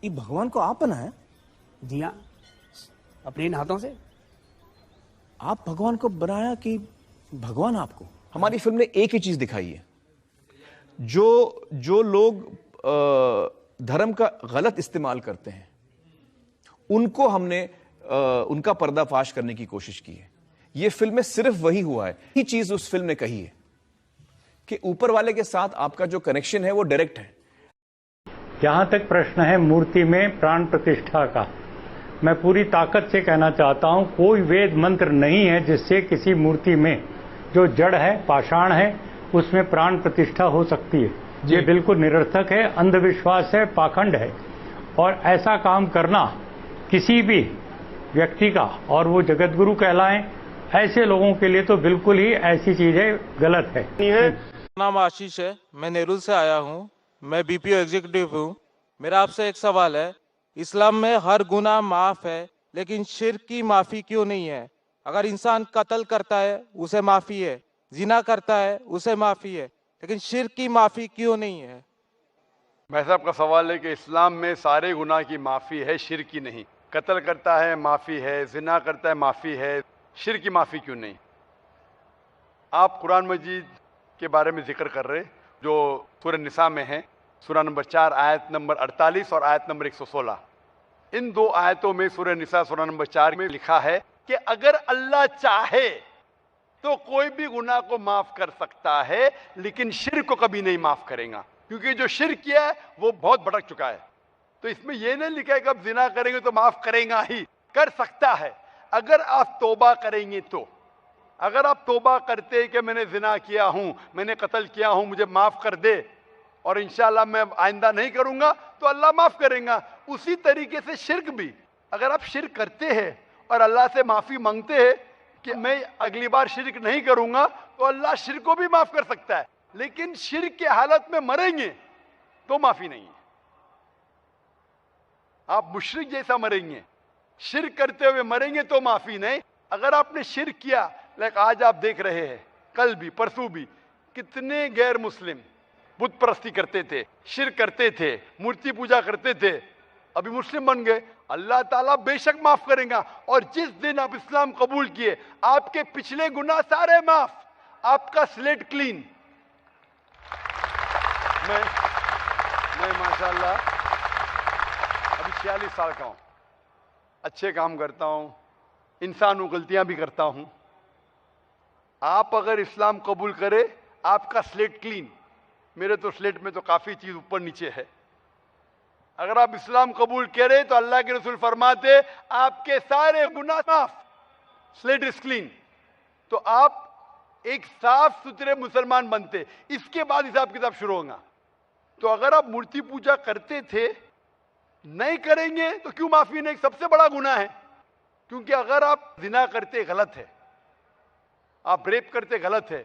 ये भगवान को आप बनाया? जी हाँ, अपने इन हाथों से। आप भगवान को बनाया कि भगवान आपको? हमारी फिल्म ने एक ही चीज दिखाई है, जो लोग धर्म का गलत इस्तेमाल करते हैं उनको हमने उनका पर्दाफाश करने की कोशिश की है। यह फिल्म में सिर्फ वही हुआ है, ही चीज उस फिल्म ने कही है कि ऊपर वाले के साथ आपका जो कनेक्शन है वो डायरेक्ट है। जहां तक प्रश्न है मूर्ति में प्राण प्रतिष्ठा का, मैं पूरी ताकत से कहना चाहता हूं, कोई वेद मंत्र नहीं है जिससे किसी मूर्ति में जो जड़ है, पाषाण है, उसमें प्राण प्रतिष्ठा हो सकती है। ये बिल्कुल निरर्थक है, अंधविश्वास है, पाखंड है। और ऐसा काम करना किसी भी व्यक्ति का, और वो जगतगुरु कहलाएं, ऐसे लोगों के लिए तो बिल्कुल ही ऐसी चीजें गलत है। नाम आशीष है, मैं नेरुल से आया हूँ, मैं बीपीओ एग्जीक्यूटिव हूँ। मेरा आपसे एक सवाल है, इस्लाम में हर गुनाह माफ है, लेकिन शिर्क की माफी क्यों नहीं है? अगर इंसान कत्ल करता है उसे माफी है, जिना करता है उसे माफी है, लेकिन शिर्क की माफी क्यों नहीं है? भाई साहब का सवाल है कि इस्लाम में सारे गुनाह की माफी है, शिर्क की नहीं। कत्ल करता है माफी है, जिना करता है माफी है, शिर्क की माफी क्यों नहीं? आप कुरान मजीद के बारे में जिक्र कर रहे जो सूरह निसा में है, सूरह नंबर 4 आयत नंबर 48 और आयत नंबर 116। इन दो आयतों में सूरह निसा सूरह नंबर 4 में लिखा है कि अगर अल्लाह चाहे तो कोई भी गुनाह को माफ कर सकता है, लेकिन शिर्क को कभी नहीं माफ करेगा, क्योंकि जो शिर्क किया है वो बहुत भटक चुका है। तो इसमें यह नहीं लिखा है कि अब जिना करेंगे तो माफ करेगा ही, कर सकता है अगर आप तौबा करेंगे तो। अगर आप तौबा करते कि मैंने जिना किया हूं, मैंने कत्ल किया हूं, मुझे माफ कर दे और इंशाल्लाह मैं आइंदा नहीं करूंगा, तो अल्लाह माफ करेगा। उसी तरीके से शिर्क भी, अगर आप शिर्क करते हैं और अल्लाह से माफी मांगते हैं कि मैं अगली बार शिर्क नहीं करूंगा, तो अल्लाह शिर्क को भी माफ कर सकता है। लेकिन शिर्क के हालत में मरेंगे तो माफी नहीं है, आप मुशरिक जैसा मरेंगे। शिर्क करते हुए मरेंगे तो माफी नहीं। अगर आपने शिर्क किया, लाइक आज आप देख रहे हैं, कल भी परसों भी कितने गैर मुस्लिम बुत परस्ती करते थे, शिर्क करते थे, मूर्ति पूजा करते थे, अभी मुस्लिम बन गए, अल्लाह ताला बेशक माफ करेगा। और जिस दिन आप इस्लाम कबूल किए, आपके पिछले गुनाह सारे माफ, आपका स्लेट क्लीन। मैं माशाल्लाह अभी 46 साल का हूं, अच्छे काम करता हूं, इंसान हूं, गलतियां भी करता हूं। आप अगर इस्लाम कबूल करें, आपका स्लेट क्लीन। मेरे तो स्लेट में तो काफी चीज ऊपर नीचे है। अगर आप इस्लाम कबूल करें तो अल्लाह के रसूल फरमाते आपके सारे गुनाह माफ, स्लेट इज क्लीन। तो आप एक साफ सुथरे मुसलमान बनते, इसके बाद हिसाब किताब शुरू होगा। तो अगर आप मूर्ति पूजा करते थे, नहीं करेंगे तो क्यों माफी नहीं? सबसे बड़ा गुनाह है, क्योंकि अगर आप जिना करते गलत है, आप रेप करते गलत है,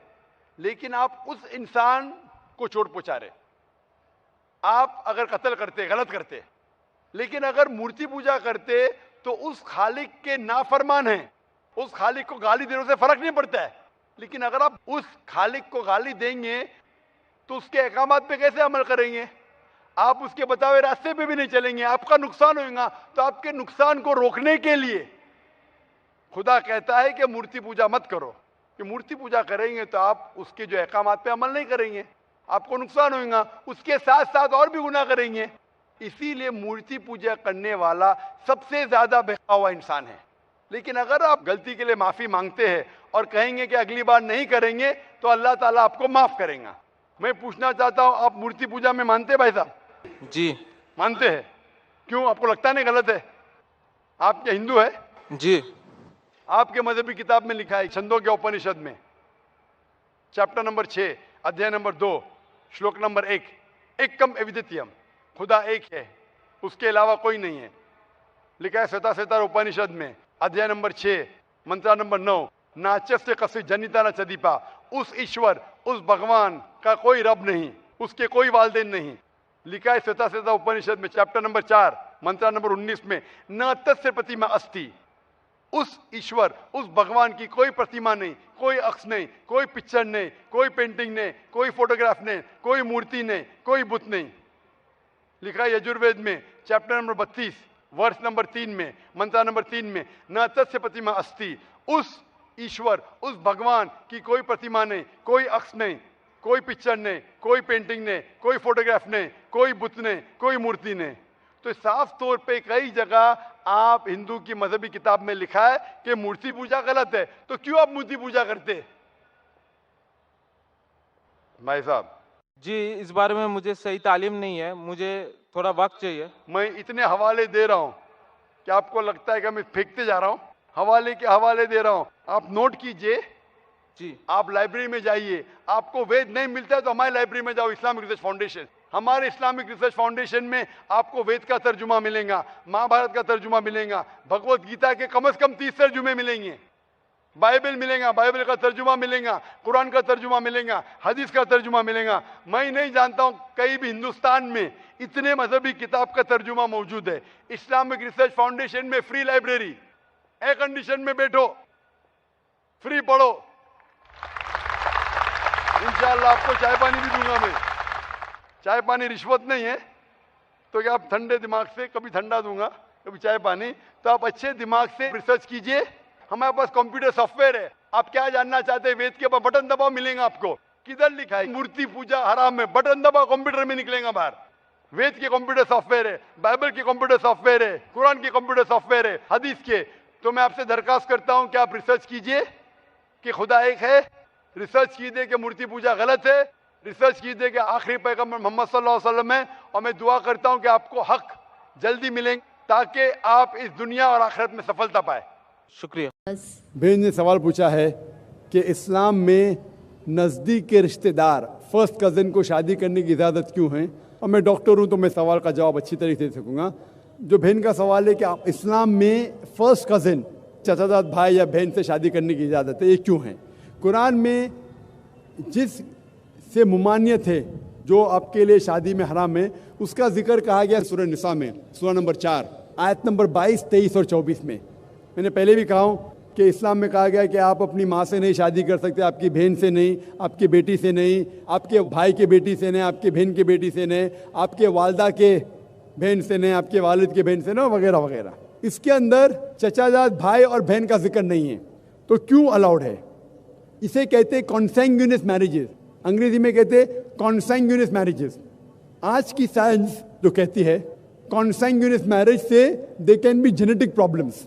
लेकिन आप उस इंसान को चोट पहुंचा रहे। आप अगर कत्ल करते गलत करते, लेकिन अगर मूर्ति पूजा करते तो उस खालिक के नाफरमान हैं, उस खालिक को गाली देने से फर्क नहीं पड़ता है। लेकिन अगर आप उस खालिक को गाली देंगे तो उसके अहकामात पे कैसे अमल करेंगे? आप उसके बताए रास्ते पे भी नहीं चलेंगे, आपका नुकसान होगा। तो आपके नुकसान को रोकने के लिए खुदा कहता है कि मूर्ति पूजा मत करो, कि मूर्ति पूजा करेंगे तो आप उसके जो अहकामात पे अमल नहीं करेंगे, आपको नुकसान होगा, उसके साथ साथ और भी गुनाह करेंगे। इसीलिए मूर्ति पूजा करने वाला सबसे ज्यादा बहका हुआ इंसान है। लेकिन अगर आप गलती के लिए माफी मांगते हैं और कहेंगे कि अगली बार नहीं करेंगे, तो अल्लाह ताला आपको माफ करेगा। मैं पूछना चाहता हूं, आप मूर्ति पूजा में मानते हैं भाई साहब? जी मानते हैं। क्यों, आपको लगता नहीं गलत है? आप क्या हिंदू है? जी। आपके मजहबी किताब में लिखा है, छंदों के उपनिषद में चैप्टर नंबर 6 अध्याय नंबर 2 श्लोक नंबर 1, एकम अद्वितीयम, खुदा एक है, उसके अलावा कोई नहीं है। लिखा है श्वेता श्वेतार उपनिषद में अध्याय नंबर 6 मंत्र नंबर 9, नाचस्य कस्य जनिता न चदीपा, उस ईश्वर, उस भगवान का कोई रब नहीं, उसके कोई वालदेन नहीं। लिखा है श्वेता श्वेता उपनिषद में चैप्टर नंबर 4 मंत्र नंबर 19 में, न तस्य प्रतिमा अस्ति, उस ईश्वर, उस भगवान की कोई प्रतिमा नहीं, कोई अक्ष नहीं, कोई पिक्चर नहीं, कोई पेंटिंग नहीं, कोई फोटोग्राफ नहीं, कोई मूर्ति नहीं, कोई बुत नहीं। लिखा है यजुर्वेद में चैप्टर नंबर 32 वर्ष नंबर 3 में, मंत्र नंबर 3 में, न तस्य प्रतिमा अस्ति, उस ईश्वर, उस भगवान की कोई प्रतिमा नहीं, कोई अक्ष नहीं, कोई पिक्चर नहीं, कोई पेंटिंग नहीं, कोई फोटोग्राफ नहीं, कोई बुत नहीं, कोई मूर्ति नहीं। तो साफ तौर पे कई जगह आप हिंदू की मजहबी किताब में लिखा है कि मूर्ति पूजा गलत है, तो क्यों आप मूर्ति पूजा करते? भाई साहब जी, इस बारे में मुझे सही तालीम नहीं है, मुझे थोड़ा वक्त चाहिए। मैं इतने हवाले दे रहा हूं कि आपको लगता है कि मैं फेंकते जा रहा हूं, हवाले के हवाले दे रहा हूं, आप नोट कीजिए जी। आप लाइब्रेरी में जाइए, आपको वेद नहीं मिलता है तो हमारी लाइब्रेरी में जाओ, इस्लामिक रिसर्च फाउंडेशन। हमारे इस्लामिक रिसर्च फाउंडेशन में आपको वेद का तर्जुमा मिलेगा, महाभारत का तर्जुमा मिलेगा, भगवत गीता के कम से कम 30 तर्जुमे मिलेंगे, बाइबल मिलेगा, बाइबल का तर्जुमा मिलेगा, कुरान का तर्जुमा मिलेगा, हदीस का तर्जुमा मिलेगा। मैं नहीं जानता हूं कहीं भी हिंदुस्तान में इतने मजहबी किताब का तर्जुमा मौजूद है। इस्लामिक रिसर्च फाउंडेशन में फ्री लाइब्रेरी, एयर कंडीशन में बैठो, फ्री पढ़ो, इंशाअल्लाह आपको चाय पानी भी दूंगा मैं। चाय पानी रिश्वत नहीं है, तो क्या आप ठंडे दिमाग से, कभी ठंडा दूंगा कभी चाय पानी, तो आप अच्छे दिमाग से रिसर्च कीजिए। हमारे पास कंप्यूटर सॉफ्टवेयर है, आप क्या जानना चाहते हैं वेद के ऊपर बटन दबाओ, मिलेगा आपको। किधर लिखा है मूर्ति पूजा हराम है? बटन दबाओ, कंप्यूटर में निकलेगा बाहर। वेद के कंप्यूटर सॉफ्टवेयर है, बाइबल के कंप्यूटर सॉफ्टवेयर है, कुरान के कंप्यूटर सॉफ्टवेयर है, हदीस के। तो मैं आपसे दरखास्त करता हूं कि आप रिसर्च कीजिए कि खुदा एक है, रिसर्च कीजिए कि मूर्ति पूजा गलत है, रिसर्च कीजिए कि आखिरी पैगंबर मोहम्मद सल्लल्लाहु अलैहि वसल्लम है। और मैं दुआ करता हूं कि आपको हक जल्दी मिलेंगे ताकि आप इस दुनिया और आखिरत में सफलता पाए। शुक्रिया। बहन ने सवाल पूछा है कि इस्लाम में नज़दीक के रिश्तेदार फर्स्ट कज़न को शादी करने की इजाज़त क्यों है, और मैं डॉक्टर हूं तो मैं सवाल का जवाब अच्छी तरीके से दे सकूँगा। जो बहन का सवाल है कि आप इस्लाम में फर्स्ट कज़न, चाचाजाद भाई या बहन से शादी करने की इजाज़त है, ये क्यों है? कुरान में जिस से मुमानियत है जो आपके लिए शादी में हराम है, उसका जिक्र कहा गया सूरह निसा में, सूरह नंबर 4 आयत नंबर 22, 23 और 24 में। मैंने पहले भी कहा हूँ कि इस्लाम में कहा गया कि आप अपनी माँ से नहीं शादी कर सकते, आपकी बहन से नहीं, आपकी बेटी से नहीं, आपके भाई के बेटी से नहीं, आपके बहन के बेटी से नहीं, आपके वालदा के बहन से नहीं, आपके वालिद के बहन से नहीं, वगैरह वगैरह। इसके अंदर चचाजाद भाई और बहन का जिक्र नहीं है, तो क्यों अलाउड है? इसे कहते हैं कॉन्सैंग्यूनियस मैरिजेस, अंग्रेजी में कहते हैं कॉन्सैंग्यूनियस मैरिजेस। आज की साइंस जो कहती है कॉन्सैंग्यूनियस मैरिज से they can be genetic problems,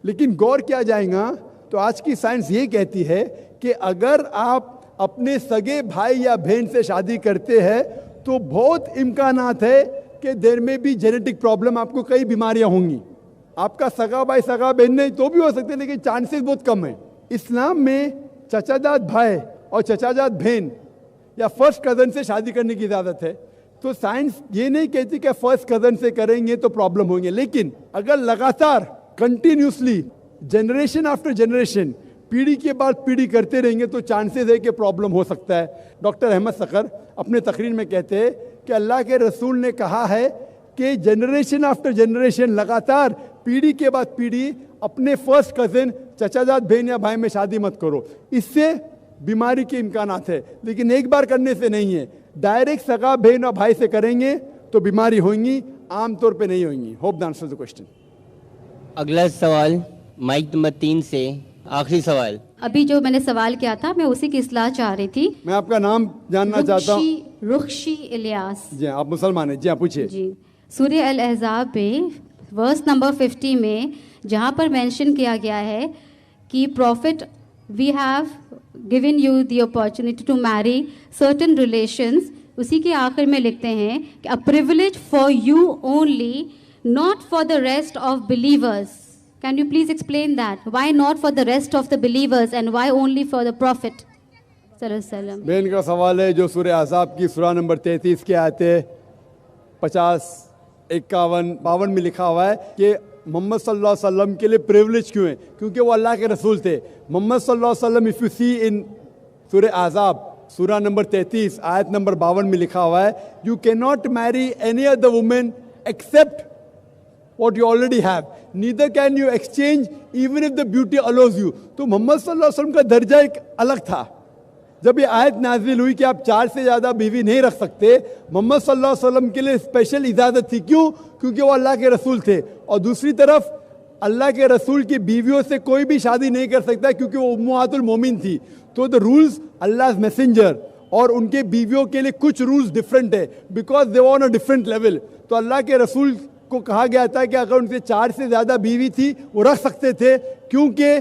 लेकिन गौर किया जाएगा तो आज की साइंस ये कहती है कि अगर आप अपने सगे भाई या बहन से शादी करते हैं तो बहुत इम्कानात है कि देर में भी जेनेटिक प्रॉब्लम, आपको कई बीमारियां होंगी। आपका सगा भाई सगा बहन नहीं तो भी हो सकते हैं, लेकिन चांसेस बहुत कम है। इस्लाम में चचाजाद भाई और चचाजाद बहन या फर्स्ट कज़न से शादी करने की इजाज़त है। तो साइंस ये नहीं कहती कि फर्स्ट कज़न से करेंगे तो प्रॉब्लम होंगे, लेकिन अगर लगातार कंटिन्यूसली जनरेशन आफ्टर जनरेशन, पीढ़ी के बाद पीढ़ी करते रहेंगे तो चांसेस है कि प्रॉब्लम हो सकता है। डॉक्टर अहमद सकर अपने तकरीर में कहते हैं कि अल्लाह के रसूल ने कहा है कि जनरेशन आफ्टर जनरेशन, लगातार पीढ़ी के बाद पीढ़ी अपने फर्स्ट कज़न, चचाजाद बहन या भाई में शादी मत करो, इससे बीमारी के इम्कानात है। लेकिन एक बार करने से नहीं है, डायरेक्ट सगा बहन और भाई से करेंगे तो बीमारी होंगी, आमतौर पे नहीं होंगी। Hope the answer the question. अगला सवाल माइक नंबर 3 से, आखिरी सवाल। अभी जो मैंने सवाल किया था मैं उसी की इस्लाह चाह रही थी। मैं आपका नाम जानना चाहता हूँ। रुखशी इलियास। जी आप मुसलमान हैं? जी आप पूछिए। जी, सूरह अल अहज़ाब में वर्स नंबर 50 में जहाँ पर मेंशन किया गया है कि prophet we have given you the opportunity to marry certain relations, उसी के आखिर में लिखते हैं कि a privilege for you only, not for the rest of believers. Can you please explain that? Why not for the rest of the believers and why only for the Prophet sallallahu alaihi wasallam? बहन का सवाल है जो सूरह अहज़ाब की सूरह number 33 के आयते 50, 51, 52 में लिखा हुआ है कि मोहम्मद सल्लल्लाहु अलैहि वसल्लम के लिए प्रिविलेज क्यों है? क्योंकि वो अल्लाह के रसूल थे। मोहम्मद सल्लल्लाहु अलैहि वसल्लम, इफ यू सी इन सूरह अहज़ाब सूरह नंबर 33 आयत नंबर 52 में लिखा हुआ है, you can not marry any other women except what you already have, neither can you exchange even if the beauty allows you। तो मोहम्मद सल्लल्लाहु अलैहि वसल्लम का दर्जा एक अलग था। जब ये आयत नाजिल हुई कि आप 4 से ज़्यादा बीवी नहीं रख सकते, मोहम्मद सल्लल्लाहु अलैहि वसल्लम के लिए स्पेशल इजाज़त थी। क्यों? क्योंकि वो अल्लाह के रसूल थे, और दूसरी तरफ अल्लाह के रसूल की बीवियों से कोई भी शादी नहीं कर सकता क्योंकि वो उम्महातुल मोमिन थी। तो द रूल्स अल्लाह मैसेंजर और उनके बीवियों के लिए कुछ रूल्स डिफरेंट है, because they were on a different level. तो अल्लाह के रसूल को कहा गया था कि अगर उनसे 4 से ज़्यादा बीवी थी वो रख सकते थे, क्योंकि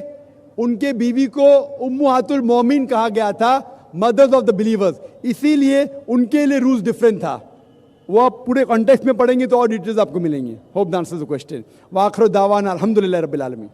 उनके बीवी को उम्महातुल मोमिन कहा गया था, मदर्स ऑफ द बिलीवर्स, इसीलिए उनके लिए रूल्स डिफरेंट था। वो आप पूरे कॉन्टेक्स्ट में पढ़ेंगे तो और डिटेल्स आपको मिलेंगे। Hope the answers the question. व आखिर दावाना अल्हम्दुलिल्लाहि रब्बिल आलमीन।